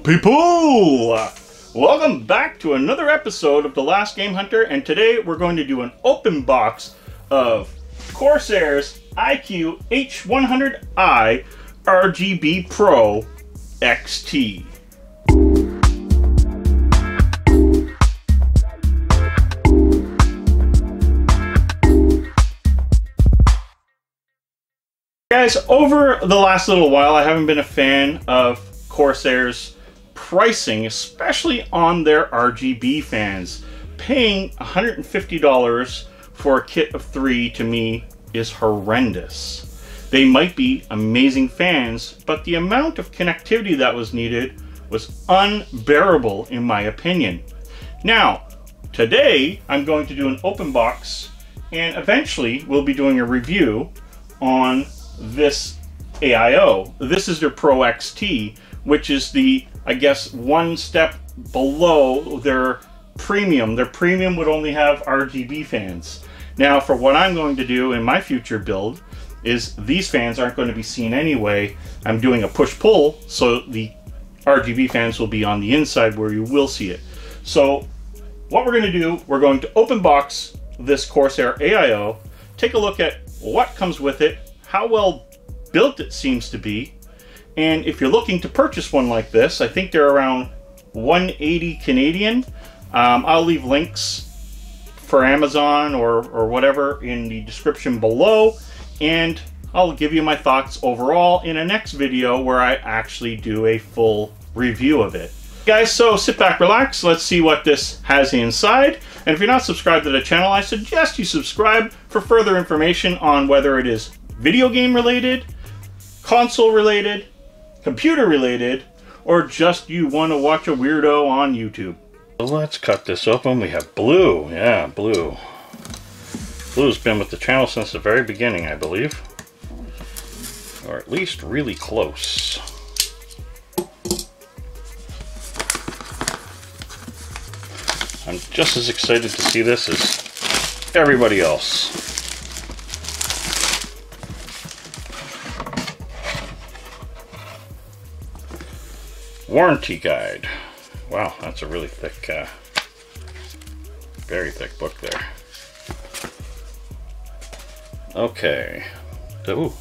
people! Welcome back to another episode of the Last Game Hunter, and today we're going to do an open box of Corsair's iCue H100i RGB Pro XT. Guys, over the last little while, I haven't been a fan of Corsair's pricing, especially on their RGB fans. Paying $150 for a kit of 3 to me is horrendous. They might be amazing fans, but the amount of connectivity that was needed was unbearable in my opinion. Now, today I'm going to do an open box, and eventually we'll be doing a review on this AIO. This is their Pro XT, which is the, I guess, one step below their premium. Their premium would only have RGB fans. Now, for what I'm going to do in my future build is these fans aren't going to be seen anyway. I'm doing a push-pull, so the RGB fans will be on the inside where you will see it. So what we're going to do, we're going to open box this Corsair AIO, take a look at what comes with it, how well built it seems to be, and if you're looking to purchase one like this, I think they're around $180 Canadian. I'll leave links for Amazon or whatever in the description below, and I'll give you my thoughts overall in a next video where I actually do a full review of it. Guys, so sit back, relax, let's see what this has inside. And if you're not subscribed to the channel, I suggest you subscribe for further information on whether it is video game related, console related, computer related, or just you want to watch a weirdo on YouTube. So let's cut this open. We have blue. Yeah, blue. Blue's been with the channel since the very beginning, I believe. Or at least really close. I'm just as excited to see this as everybody else. Warranty guide. Wow, that's a really thick, very thick book there. Okay. Ooh,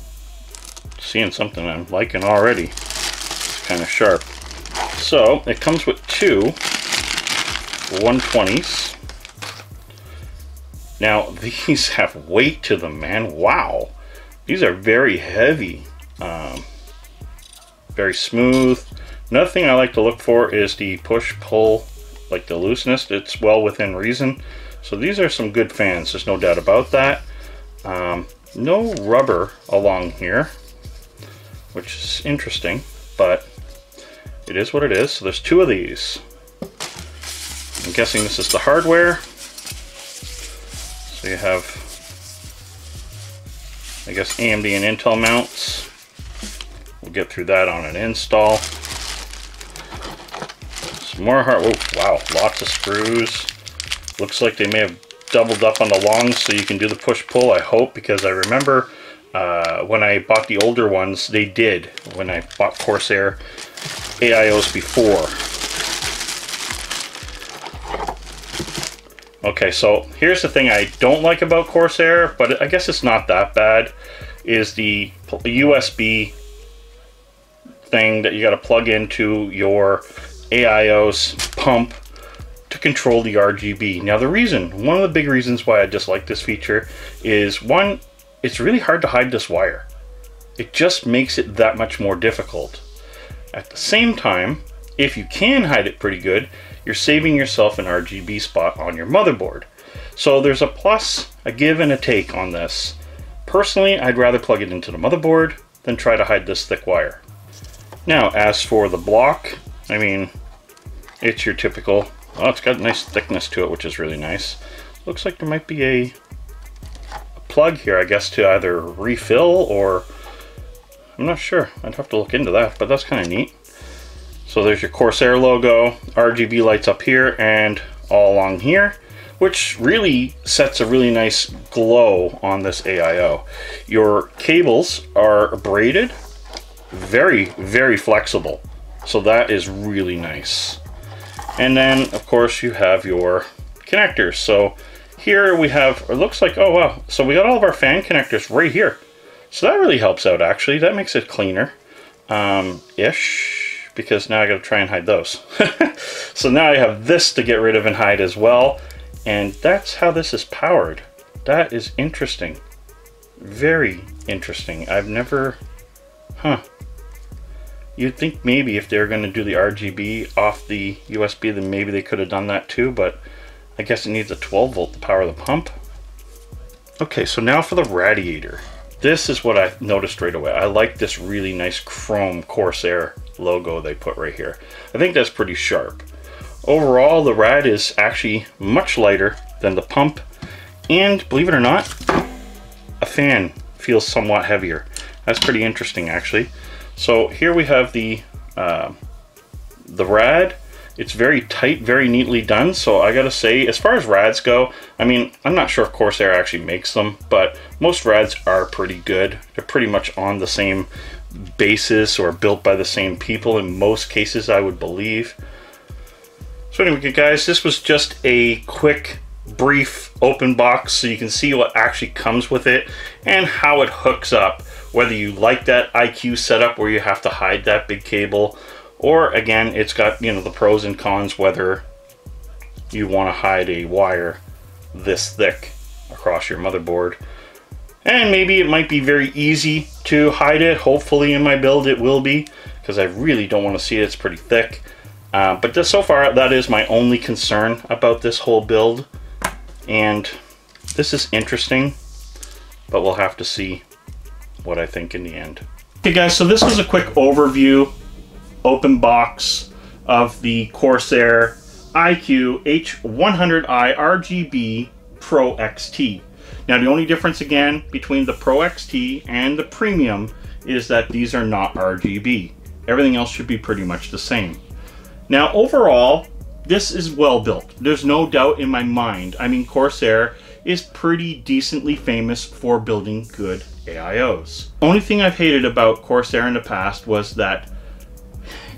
seeing something I'm liking already. It's kind of sharp. So, it comes with two 120s. Now, these have weight to them, man. Wow. These are very heavy. Very smooth. Another thing I like to look for is the push-pull, like the looseness. It's well within reason. So these are some good fans, there's no doubt about that. No rubber along here, which is interesting, but it is what it is. So there's two of these. I'm guessing this is the hardware. So you have, I guess, AMD and Intel mounts. We'll get through that on an install. Some more hard. Oh, wow, lots of screws. Looks like they may have doubled up on the longs so you can do the push-pull, I hope, because I remember when I bought the older ones, they did, when I bought Corsair AIOs before. Okay, so here's the thing I don't like about Corsair, but I guess it's not that bad, is the USB thing that you got to plug into your AIO's pump to control the RGB. Now one of the big reasons why I dislike this feature is, one, it's really hard to hide this wire. It just makes it that much more difficult. At the same time, if you can hide it pretty good, you're saving yourself an RGB spot on your motherboard. So there's a plus, a give and a take on this. Personally, I'd rather plug it into the motherboard than try to hide this thick wire. Now, as for the block, I mean, it's your typical, well, it's got a nice thickness to it, which is really nice. Looks like there might be a plug here, I guess, to either refill or, I'm not sure. I'd have to look into that, but that's kind of neat. So there's your Corsair logo, RGB lights up here and all along here, which really sets a really nice glow on this AIO. Your cables are braided, very, very flexible. So that is really nice. And then of course you have your connectors. So here we have, it looks like, oh wow, so we got all of our fan connectors right here. So that really helps out actually. That makes it cleaner, ish, because now I gotta try and hide those. So now I have this to get rid of and hide as well. And that's how this is powered. That is interesting. Very interesting. I've never, You'd think maybe if they're going to do the RGB off the USB, then maybe they could have done that too, but I guess it needs a 12 volt to power the pump. Okay, so now for the radiator. This is what I noticed right away. I like this really nice chrome Corsair logo they put right here. I think that's pretty sharp. Overall, the rad is actually much lighter than the pump, and believe it or not, a fan feels somewhat heavier. That's pretty interesting actually. So here we have the rad. It's very tight, very neatly done. So I gotta say, as far as rads go, I mean, I'm not sure if Corsair actually makes them, but most rads are pretty good. They're pretty much on the same basis or built by the same people in most cases, I would believe. So anyway, guys, this was just a quick, brief open box so you can see what actually comes with it and how it hooks up. Whether you like that iCue setup where you have to hide that big cable, or again, it's got, you know, the pros and cons whether you want to hide a wire this thick across your motherboard. And maybe it might be very easy to hide it. Hopefully in my build it will be, because I really don't want to see it. It's pretty thick. But just so far, that is my only concern about this whole build. And this is interesting, but we'll have to see what I think in the end. Okay guys, so this was a quick overview, open box of the Corsair iCue H100i RGB Pro XT. Now the only difference again between the Pro XT and the Premium is that these are not RGB. Everything else should be pretty much the same. Now overall, this is well built. There's no doubt in my mind. I mean, Corsair is pretty decently famous for building good AIOs. Only thing I've hated about Corsair in the past was that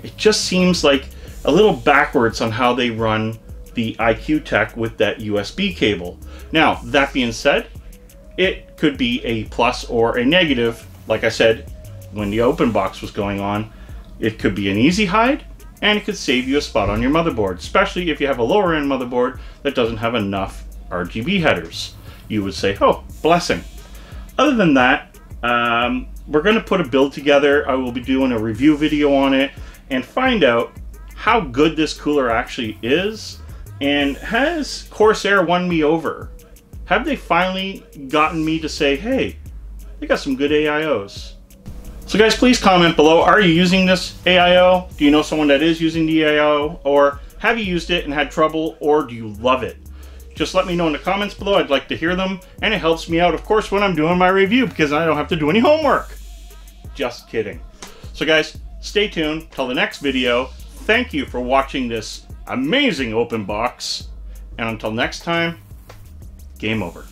it just seems like a little backwards on how they run the iCue tech with that USB cable. Now, that being said, it could be a plus or a negative. Like I said, when the open box was going on, it could be an easy hide, and it could save you a spot on your motherboard, especially if you have a lower end motherboard that doesn't have enough RGB headers. You would say, oh, blessing. Other than that, we're going to put a build together. I will be doing a review video on it and find out how good this cooler actually is, and has Corsair won me over? Have they finally gotten me to say, hey, they got some good AIOs? So guys, please comment below. Are you using this AIO? Do you know someone that is using the AIO? Or have you used it and had trouble? Or do you love it? Just let me know in the comments below. I'd like to hear them. And it helps me out, of course, when I'm doing my review, because I don't have to do any homework. Just kidding. So guys, stay tuned till the next video. Thank you for watching this amazing open box. And until next time, game over.